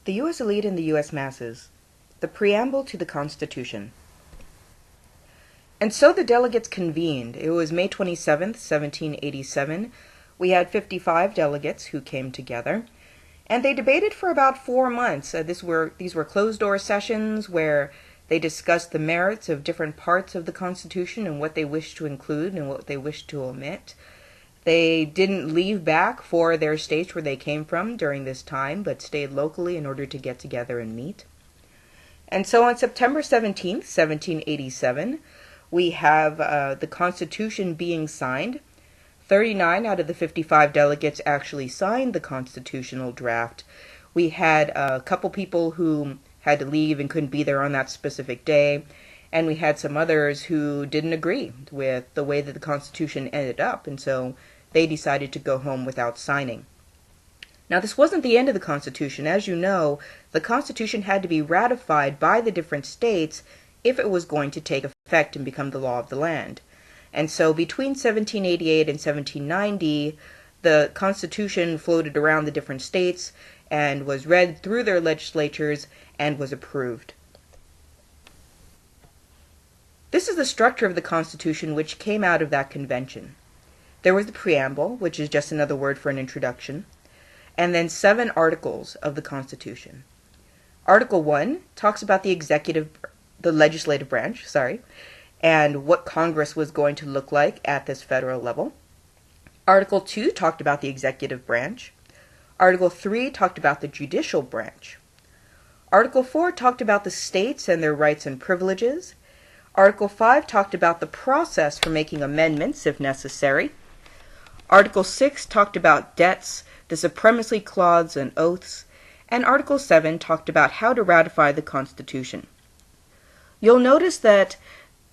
The U.S. elite and the U.S. masses. The Preamble to the Constitution. And so the delegates convened. It was May 27th, 1787. We had 55 delegates who came together, and they debated for about 4 months. These were closed-door sessions where they discussed the merits of different parts of the Constitution and what they wished to include and what they wished to omit. They didn't leave back for their states where they came from during this time, but stayed locally in order to get together and meet. And so on September 17th, 1787, we have the Constitution being signed. 39 out of the 55 delegates actually signed the constitutional draft. We had a couple people who had to leave and couldn't be there on that specific day, and we had some others who didn't agree with the way that the Constitution ended up, and so they decided to go home without signing. Now, this wasn't the end of the Constitution. As you know, the Constitution had to be ratified by the different states if it was going to take effect and become the law of the land. And so between 1788 and 1790, the Constitution floated around the different states and was read through their legislatures and was approved. This is the structure of the Constitution which came out of that convention. There was the Preamble, which is just another word for an introduction, and then 7 articles of the Constitution. Article 1 talks about the legislative branch, and what Congress was going to look like at this federal level. Article 2 talked about the executive branch. Article 3 talked about the judicial branch. Article 4 talked about the states and their rights and privileges. Article 5 talked about the process for making amendments if necessary. Article 6 talked about debts, the supremacy clause, and oaths. And Article 7 talked about how to ratify the Constitution. You'll notice that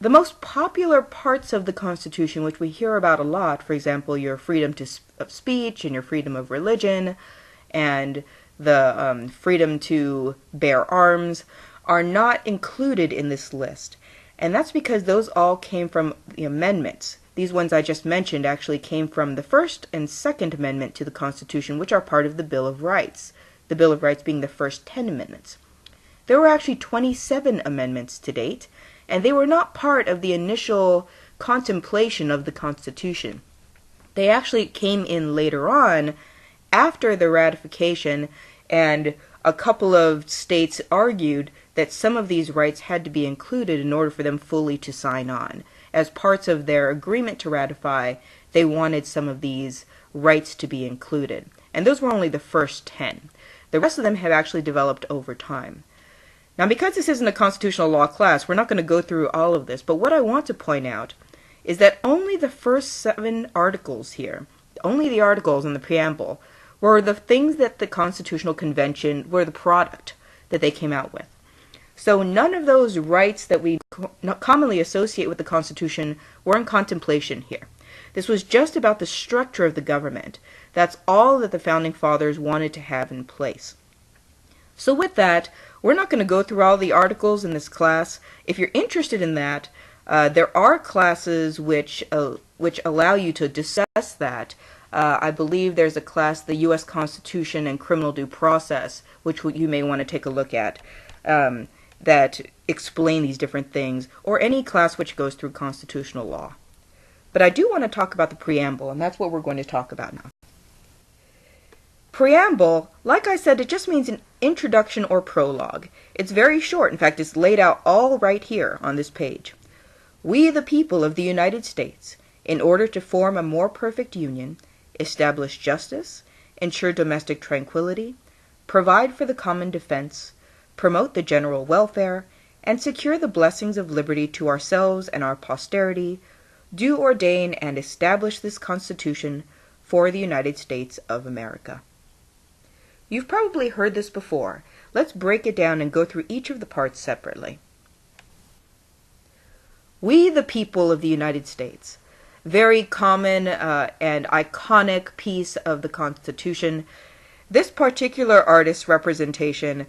the most popular parts of the Constitution, which we hear about a lot, for example, your freedom of speech and your freedom of religion and the freedom to bear arms, are not included in this list. And that's because those all came from the amendments. These ones I just mentioned actually came from the First and Second Amendment to the Constitution, which are part of the Bill of Rights, the Bill of Rights being the first 10 amendments. There were actually 27 amendments to date, and they were not part of the initial contemplation of the Constitution. They actually came in later on, after the ratification, and a couple of states argued that some of these rights had to be included in order for them fully to sign on. As parts of their agreement to ratify, they wanted some of these rights to be included. And those were only the first 10. The rest of them have actually developed over time. Now, because this isn't a constitutional law class, we're not going to go through all of this, but what I want to point out is that only the first 7 articles here, only the articles in the preamble, were the things that the Constitutional Convention were the product that they came out with. So none of those rights that we commonly associate with the Constitution were in contemplation here. This was just about the structure of the government. That's all that the Founding Fathers wanted to have in place. So with that, we're not going to go through all the articles in this class. If you're interested in that, there are classes which allow you to discuss that. I believe there's a class, the U.S. Constitution and Criminal Due Process, which you may want to take a look at, that explain these different things, or any class which goes through constitutional law. But I do want to talk about the preamble, and that's what we're going to talk about now. Preamble, like I said, it just means an introduction or prologue. It's very short. In fact, it's laid out all right here on this page. We, the people of the United States, in order to form a more perfect union, establish justice, ensure domestic tranquility, provide for the common defense, promote the general welfare, and secure the blessings of liberty to ourselves and our posterity, do ordain and establish this Constitution for the United States of America. You've probably heard this before. Let's break it down and go through each of the parts separately. We, the people of the United States. Very common and iconic piece of the Constitution. This particular artist's representation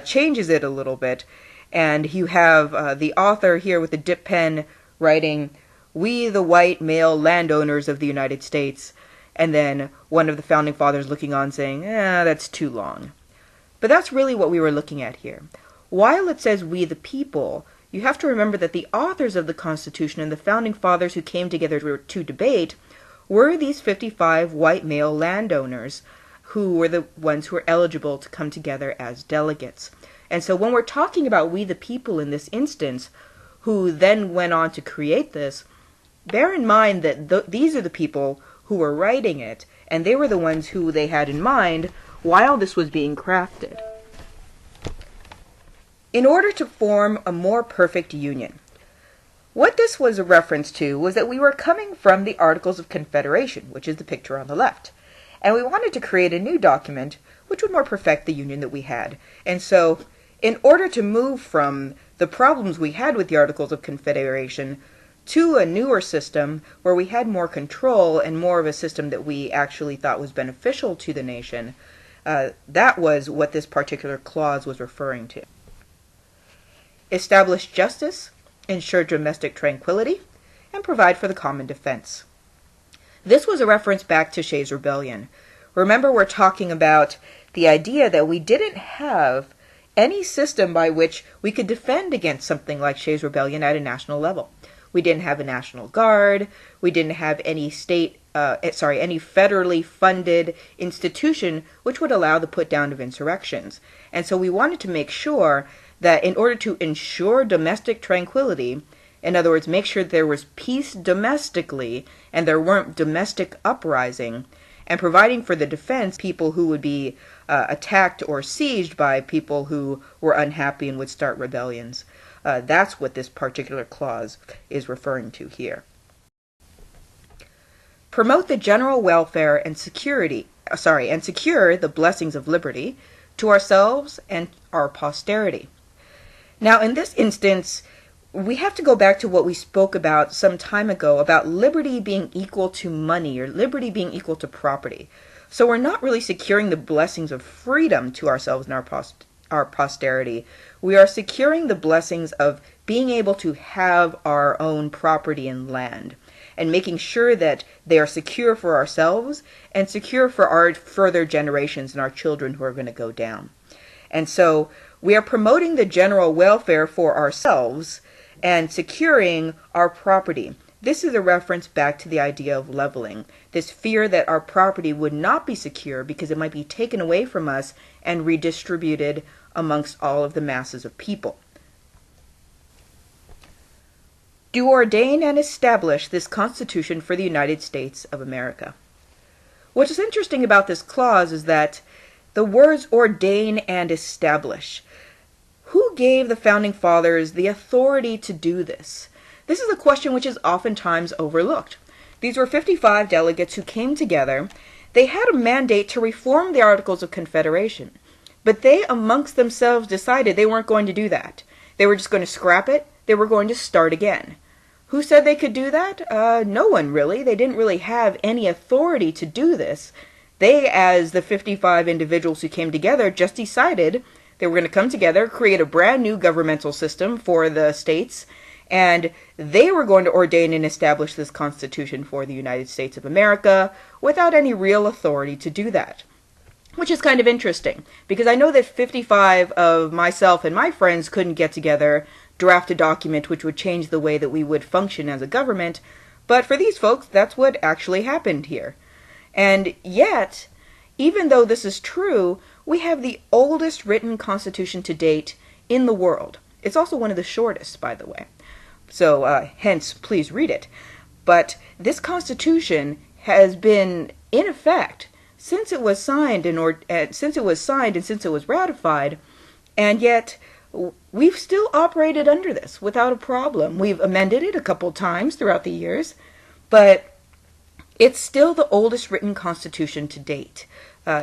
changes it a little bit, and you have the author here with a dip pen writing, "We, the white male landowners of the United States," and then one of the founding fathers looking on saying, that's too long. But that's really what we were looking at here. While it says we the people, you have to remember that the authors of the Constitution and the founding fathers who came together to debate were these 55 white male landowners who were the ones who were eligible to come together as delegates. And so when we're talking about we the people in this instance, who then went on to create this, bear in mind that these are the people who were writing it, and they were the ones who they had in mind while this was being crafted. In order to form a more perfect union, what this was a reference to was that we were coming from the Articles of Confederation, which is the picture on the left, and we wanted to create a new document which would more perfect the union that we had. And so, in order to move from the problems we had with the Articles of Confederation to a newer system where we had more control and more of a system that we actually thought was beneficial to the nation, that was what this particular clause was referring to. Establish justice, ensure domestic tranquility, and provide for the common defense. This was a reference back to Shays' Rebellion. Remember, we're talking about the idea that we didn't have any system by which we could defend against something like Shays' Rebellion at a national level. We didn't have a National Guard. We didn't have any any federally funded institution which would allow the put down of insurrections. And so we wanted to make sure that in order to ensure domestic tranquility, in other words, make sure there was peace domestically and there weren't domestic uprising, and providing for the defense people who would be attacked or sieged by people who were unhappy and would start rebellions. That's what this particular clause is referring to here. Promote the general welfare and secure the blessings of liberty to ourselves and our posterity. Now, in this instance, we have to go back to what we spoke about some time ago about liberty being equal to money, or liberty being equal to property. So we're not really securing the blessings of freedom to ourselves and our posterity. We are securing the blessings of being able to have our own property and land, and making sure that they are secure for ourselves and secure for our further generations and our children who are going to go down. And so we are promoting the general welfare for ourselves and securing our property. This is a reference back to the idea of leveling, this fear that our property would not be secure because it might be taken away from us and redistributed amongst all of the masses of people. Do ordain and establish this Constitution for the United States of America. What is interesting about this clause is that the words ordain and establish. Who gave the Founding Fathers the authority to do this? This is a question which is oftentimes overlooked. These were 55 delegates who came together. They had a mandate to reform the Articles of Confederation, but they amongst themselves decided they weren't going to do that. They were just going to scrap it. They were going to start again. Who said they could do that? No one really. They didn't really have any authority to do this. They, as the 55 individuals who came together, just decided they were going to come together, create a brand new governmental system for the states, and they were going to ordain and establish this Constitution for the United States of America without any real authority to do that. Which is kind of interesting, because I know that 55 of myself and my friends couldn't get together, draft a document which would change the way that we would function as a government, but for these folks, that's what actually happened here. And yet, even though this is true, we have the oldest written constitution to date in the world. It's also one of the shortest, by the way. So, hence, please read it. But this constitution has been in effect since it was signed and since it was ratified, and yet we've still operated under this without a problem. We've amended it a couple times throughout the years, but it's still the oldest written constitution to date,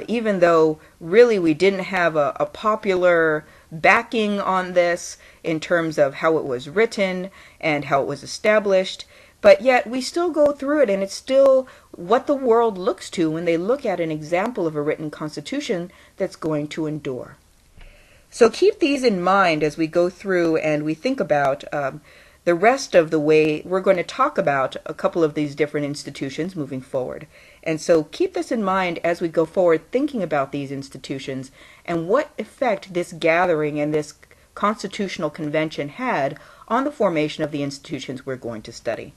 even though really we didn't have a popular backing on this in terms of how it was written and how it was established. But yet we still go through it, and it's still what the world looks to when they look at an example of a written constitution that's going to endure. So keep these in mind as we go through and we think about the rest of the way we're going to talk about a couple of these different institutions moving forward. And so keep this in mind as we go forward thinking about these institutions and what effect this gathering and this constitutional convention had on the formation of the institutions we're going to study.